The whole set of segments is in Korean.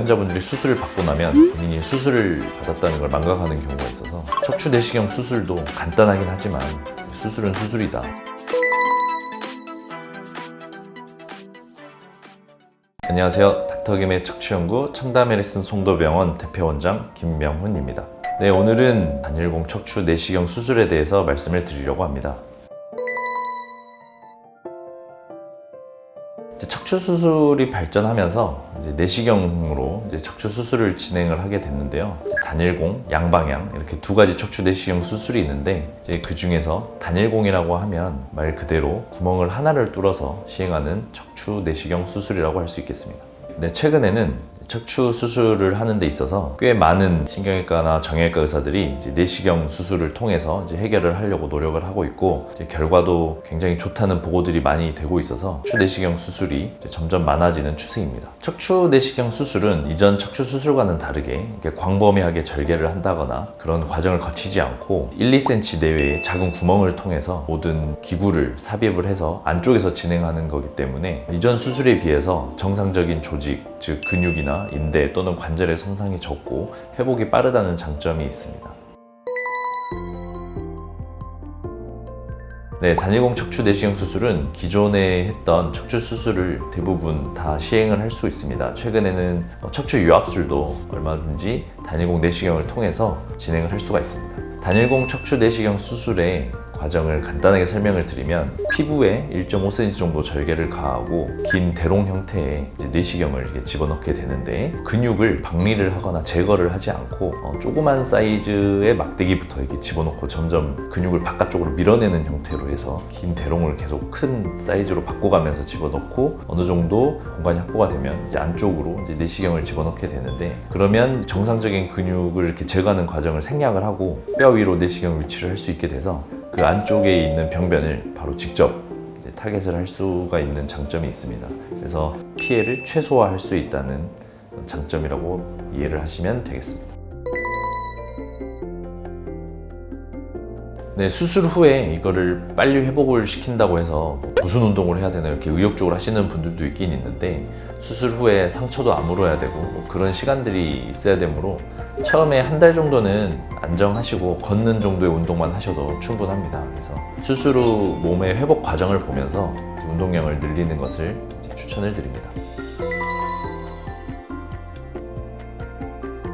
환자분들이 수술을 받고 나면 본인이 수술을 받았다는 걸 망각하는 경우가 있어서 척추 내시경 수술도 간단하긴 하지만 수술은 수술이다. 안녕하세요. 닥터김의 척추연구 청담메디슨 송도병원 대표원장 김명훈입니다. 네, 오늘은 단일공 척추 내시경 수술에 대해서 말씀을 드리려고 합니다. 척추 수술이 발전하면서 내시경으로 척추 수술을 진행을 하게 됐는데요. 단일공, 양방향 이렇게 두 가지 척추 내시경 수술이 있는데 그 중에서 단일공이라고 하면 말 그대로 구멍을 하나를 뚫어서 시행하는 척추 내시경 수술이라고 할 수 있겠습니다. 네, 최근에는 척추 수술을 하는 데 있어서 꽤 많은 신경외과나 정형외과 의사들이 내시경 수술을 통해서 해결을 하려고 노력을 하고 있고 결과도 굉장히 좋다는 보고들이 많이 되고 있어서 척추 내시경 수술이 점점 많아지는 추세입니다. 척추 내시경 수술은 이전 척추 수술과는 다르게 광범위하게 절개를 한다거나 그런 과정을 거치지 않고 1, 2cm 내외의 작은 구멍을 통해서 모든 기구를 삽입을 해서 안쪽에서 진행하는 거기 때문에 이전 수술에 비해서 정상적인 조직, 즉 근육이나 인대 또는 관절의 손상이 적고 회복이 빠르다는 장점이 있습니다. 네, 단일공 척추 내시경 수술은 기존에 했던 척추 수술을 대부분 다 시행을 할 수 있습니다. 최근에는 척추 유압술도 얼마든지 단일공 내시경을 통해서 진행을 할 수가 있습니다. 단일공 척추 내시경 수술의 과정을 간단하게 설명을 드리면 피부에 1.5cm 정도 절개를 가하고 긴 대롱 형태의 내시경을 이렇게 집어넣게 되는데 근육을 박리를 하거나 제거를 하지 않고 조그만 사이즈의 막대기부터 이렇게 집어넣고 점점 근육을 바깥쪽으로 밀어내는 형태로 해서 긴 대롱을 계속 큰 사이즈로 바꿔가면서 집어넣고 어느 정도 공간이 확보가 되면 안쪽으로 내시경을 집어넣게 되는데 그러면 정상적인 근육을 이렇게 제거하는 과정을 생략을 하고 뼈 위로 내시경 위치를 할 수 있게 돼서 그 안쪽에 있는 병변을 바로 직접 타겟을 할 수가 있는 장점이 있습니다. 그래서 피해를 최소화할 수 있다는 장점이라고 이해를 하시면 되겠습니다. 네, 수술 후에 이거를 빨리 회복을 시킨다고 해서 무슨 운동을 해야 되나 이렇게 의욕적으로 하시는 분들도 있긴 있는데 수술 후에 상처도 아물어야 되고 그런 시간들이 있어야 되므로 처음에 한 달 정도는 안정하시고 걷는 정도의 운동만 하셔도 충분합니다. 그래서 수술 후 몸의 회복 과정을 보면서 운동량을 늘리는 것을 추천을 드립니다.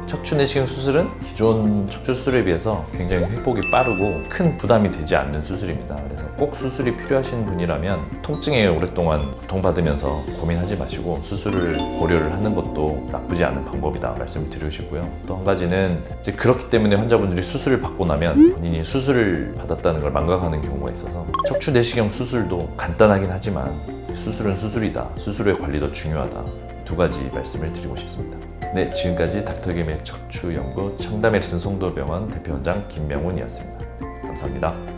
척추 내시경 수술은 기존 척추 수술에 비해서 굉장히 회복이 빠르고 큰 부담이 되지 않는 수술입니다. 그래서 꼭 수술이 필요하신 분이라면 통증에 오랫동안 고통받으면서 고민하지 마시고 수술을 고려를 하는 것도 나쁘지 않은 방법이다 말씀을 드리시고요. 또 한 가지는 그렇기 때문에 환자분들이 수술을 받고 나면 본인이 수술을 받았다는 걸 망각하는 경우가 있어서 척추 내시경 수술도 간단하긴 하지만 수술은 수술이다. 수술의 관리도 중요하다. 두 가지 말씀을 드리고 싶습니다. 네, 지금까지 닥터김의 척추연구 청담메디슨 송도병원 대표원장 김명훈이었습니다. 감사합니다.